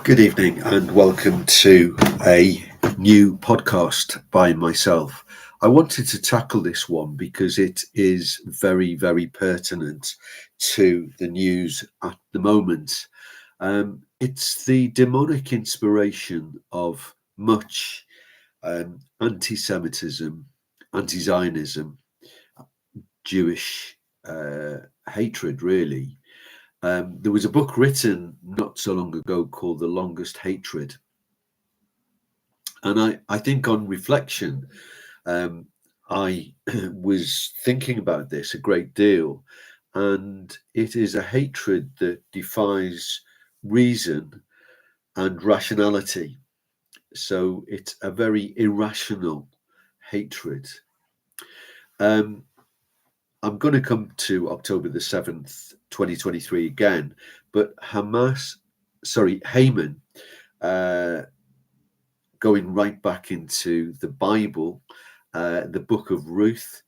Good evening and welcome to a new podcast by myself. I wanted to tackle this one because it is very, very pertinent to the news at the moment. It's the demonic inspiration of much anti-Semitism, anti-Zionism, Jewish hatred, really. There was a book written not so long ago called The Longest Hatred. And I think on reflection, I was thinking about this a great deal. And it is a hatred that defies reason and rationality. So it's a very irrational hatred. I'm going to come to October the 7th, 2023 again, but Haman, going right back into the Bible, the book of Ruth,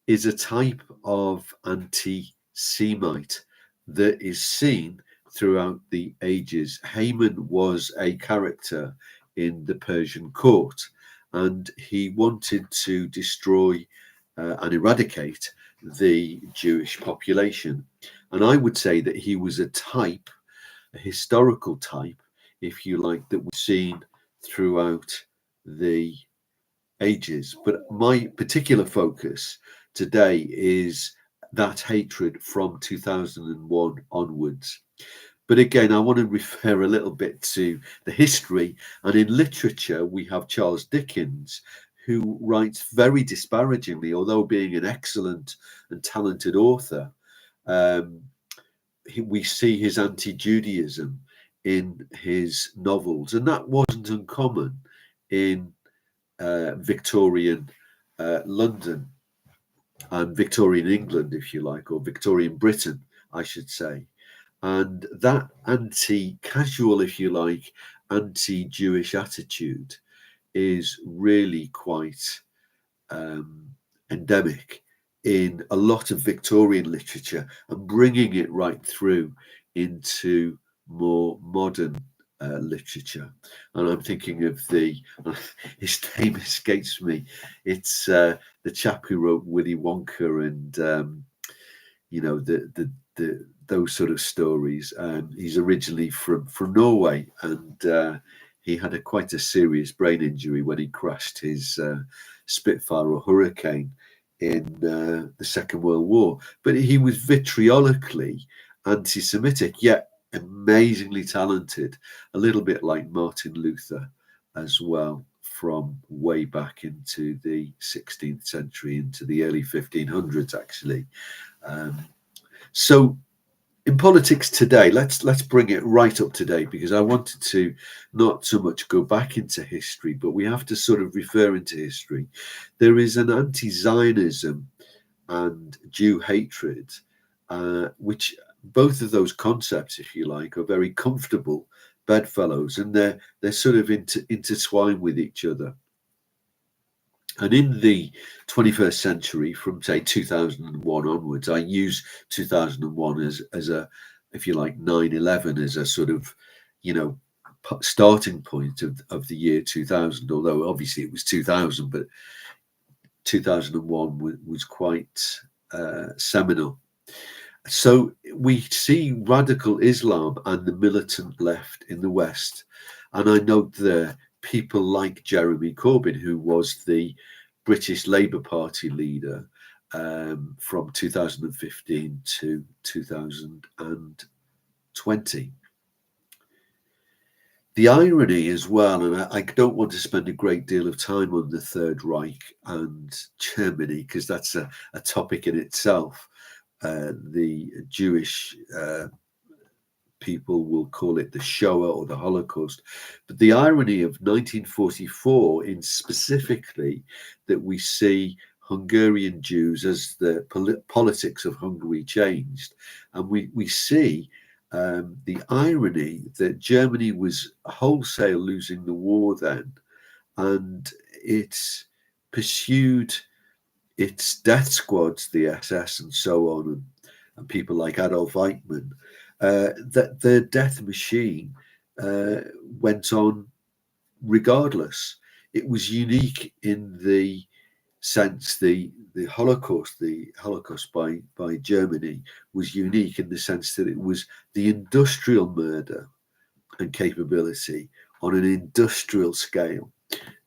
is a type of anti-Semite that is seen throughout the ages. Haman was a character in the Persian court, and he wanted to destroy and eradicate the Jewish population. And I would say that he was a type, a historical type, if you like, that was seen throughout the ages. But my particular focus today is that hatred from 2001 onwards. But again, I want to refer a little bit to the history. And in literature, we have Charles Dickens, who writes very disparagingly, although being an excellent and talented author. We see his anti-Judaism in his novels, and that wasn't uncommon in Victorian London and Victorian England, if you like, or Victorian Britain, I should say. And that anti-casual, if you like, anti-Jewish attitude is really quite endemic in a lot of Victorian literature, and bringing it right through into more modern literature. And I'm thinking of his name escapes me. It's the chap who wrote Willy Wonka and those sort of stories. He's originally from Norway, and he had quite a serious brain injury when he crashed his Spitfire or Hurricane in the Second World War. But he was vitriolically anti-Semitic, yet amazingly talented, a little bit like Martin Luther as well, from way back into the 16th century, into the early 1500s, actually. So in politics today, let's bring it right up to date, because I wanted to not so much go back into history, but we have to sort of refer into history. There is an anti-Zionism and Jew hatred, which both of those concepts, if you like, are very comfortable bedfellows, and they're sort of intertwined with each other. And in the 21st century, from say 2001 onwards, I use 2001 as a, if you like, 9/11 as a sort of, starting point of the year 2000. Although obviously it was 2000, but 2001 was quite seminal. So we see radical Islam and the militant left in the West, and I note there people like Jeremy Corbyn, who was the British Labour Party leader from 2015 to 2020. The irony as well, and I don't want to spend a great deal of time on the Third Reich and Germany, because that's a topic in itself. The Jewish people will call it the Shoah or the Holocaust. But the irony of 1944 in specifically, that we see Hungarian Jews as the politics of Hungary changed. And we see the irony that Germany was wholesale losing the war then, and it's pursued its death squads, the SS and so on, and people like Adolf Eichmann, that the death machine went on regardless. It was unique in the sense the Holocaust by Germany was unique in the sense that it was the industrial murder and capability on an industrial scale,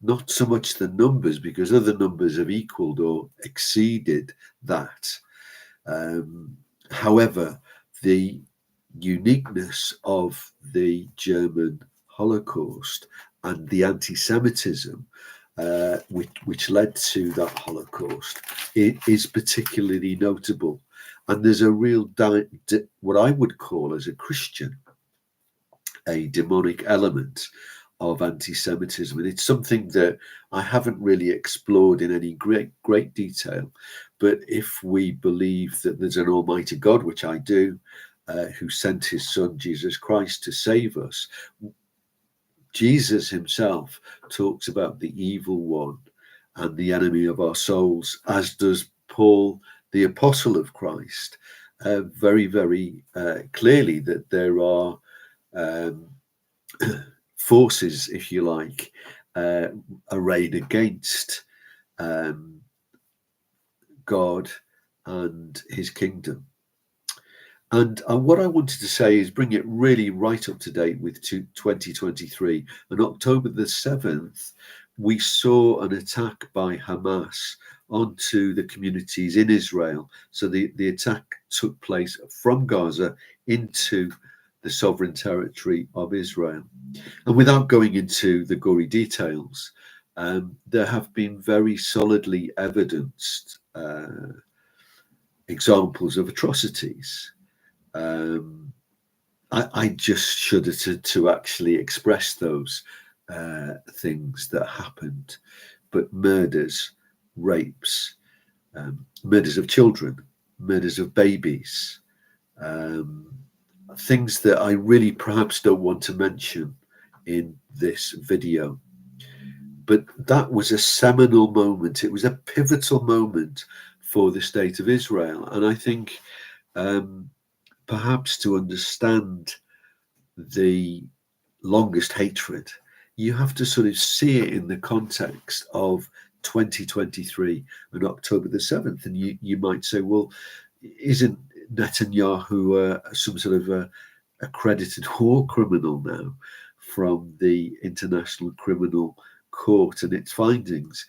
not so much the numbers, because other numbers have equaled or exceeded that. However, the uniqueness of the German Holocaust and the anti-Semitism which led to that Holocaust is particularly notable. And there's a real, what I would call as a Christian, a demonic element of anti-Semitism. And it's something that I haven't really explored in any great detail. But if we believe that there's an almighty God, which I do, who sent his son, Jesus Christ, to save us, Jesus himself talks about the evil one and the enemy of our souls, as does Paul, the apostle of Christ, very, very clearly, that there are forces, if you like, arrayed against God and his kingdom. And what I wanted to say is bring it really right up to date with 2023. On October the 7th, we saw an attack by Hamas onto the communities in Israel. So the attack took place from Gaza into the sovereign territory of Israel. And without going into the gory details, there have been very solidly evidenced examples of atrocities. I just shudder to actually express those things that happened. But murders, rapes, murders of children, murders of babies, things that I really perhaps don't want to mention in this video. But that was a seminal moment. It was a pivotal moment for the state of Israel. And I think perhaps to understand the longest hatred, you have to sort of see it in the context of 2023 and October the 7th. And you might say, well, isn't Netanyahu some sort of accredited war criminal now from the International Criminal Court and its findings?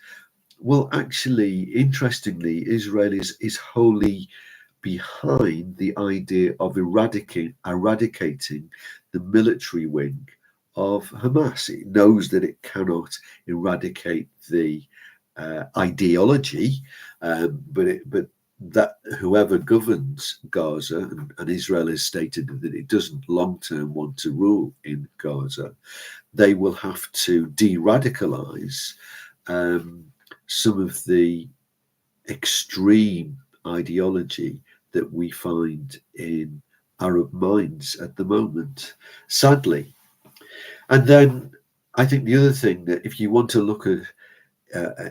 Well, actually, interestingly, Israel is wholly behind the idea of eradicating the military wing of Hamas. It knows that it cannot eradicate the ideology, but that whoever governs Gaza, and Israel has stated that it doesn't long-term want to rule in Gaza, they will have to de-radicalize some of the extreme ideology that we find in Arab minds at the moment, sadly. And then I think the other thing, that if you want to look at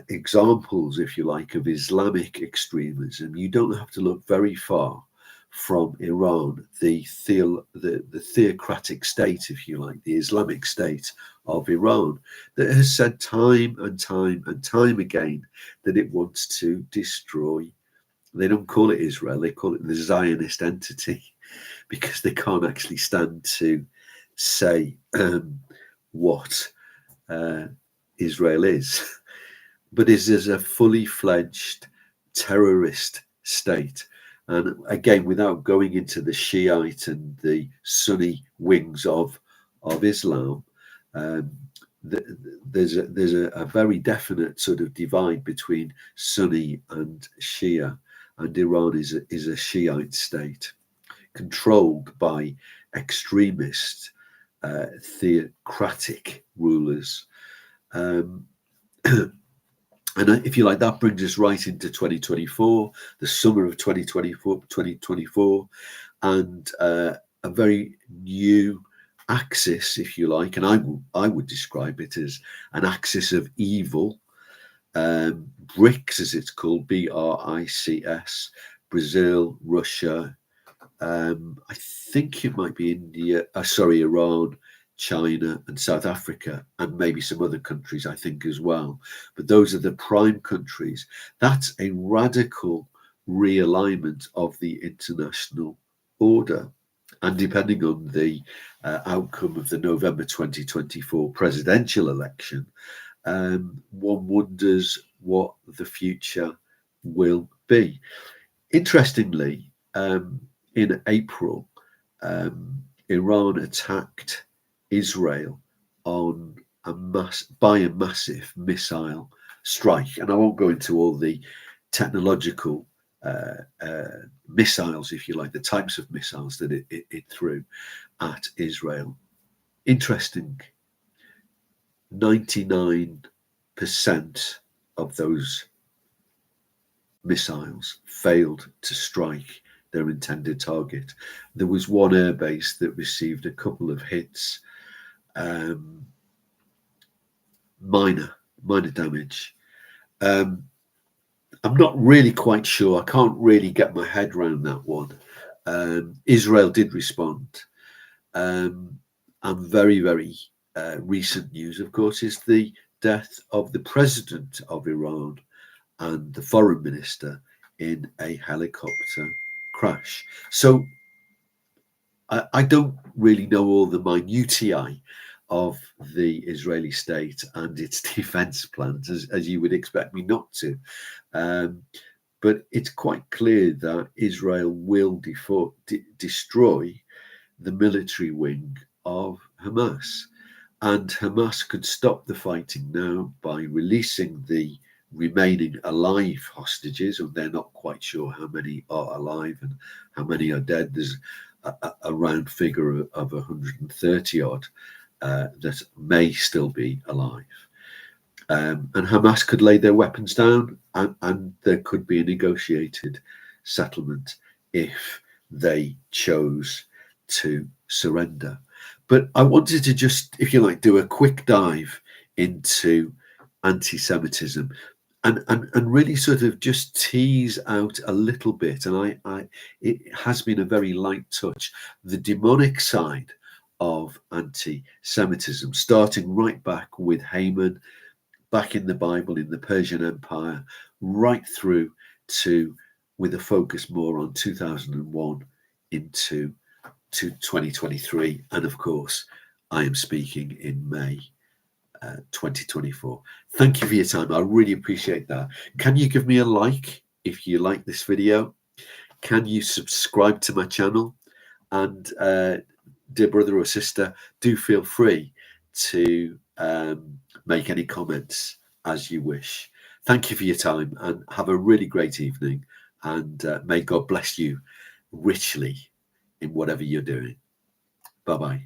examples, if you like, of Islamic extremism, you don't have to look very far from Iran, the theocratic state, if you like, the Islamic state of Iran, that has said time and time and time again that it wants to destroy. They don't call it Israel, they call it the Zionist entity, because they can't actually stand to say what Israel is. But it is a fully fledged terrorist state. And again, without going into the Shiite and the Sunni wings of Islam, there's a very definite sort of divide between Sunni and Shia. And Iran is a Shiite state controlled by extremist theocratic rulers. And if you like, that brings us right into 2024, the summer of 2024, and a very new axis, if you like, and I would describe it as an axis of evil. BRICS, as it's called, BRICS, Brazil, Russia, I think it might be Iran, China and South Africa, and maybe some other countries, I think, as well. But those are the prime countries. That's a radical realignment of the international order. And depending on the outcome of the November 2024 presidential election, one wonders what the future will be. Interestingly, in April, Iran attacked Israel on by a massive missile strike, and I won't go into all the technological missiles, if you like, the types of missiles that it threw at Israel. Interesting, 99% of those missiles failed to strike their intended target. There was one airbase that received a couple of hits, minor damage. I'm not really quite sure. I can't really get my head around that one. Israel did respond. And very, very recent news, of course, is the death of the president of Iran and the foreign minister in a helicopter crash. So I don't really know all the minutiae of the Israeli state and its defense plans, as you would expect me not to. But it's quite clear that Israel will destroy the military wing of Hamas. And Hamas could stop the fighting now by releasing the remaining alive hostages, and they're not quite sure how many are alive and how many are dead. There's a round figure of 130 odd that may still be alive. And Hamas could lay their weapons down, and there could be a negotiated settlement if they chose to surrender. But I wanted to just, if you like, do a quick dive into anti-Semitism and really sort of just tease out a little bit, and it has been a very light touch, the demonic side of anti-Semitism, starting right back with Haman, back in the Bible, in the Persian Empire, right through to, with a focus more on 2001 into 2023. And of course, I am speaking in May 2024. Thank you for your time. I really appreciate that. Can you give me a like if you like this video? Can you subscribe to my channel? And dear brother or sister, do feel free to make any comments as you wish. Thank you for your time, and have a really great evening, and may God bless you richly in whatever you're doing. Bye-bye.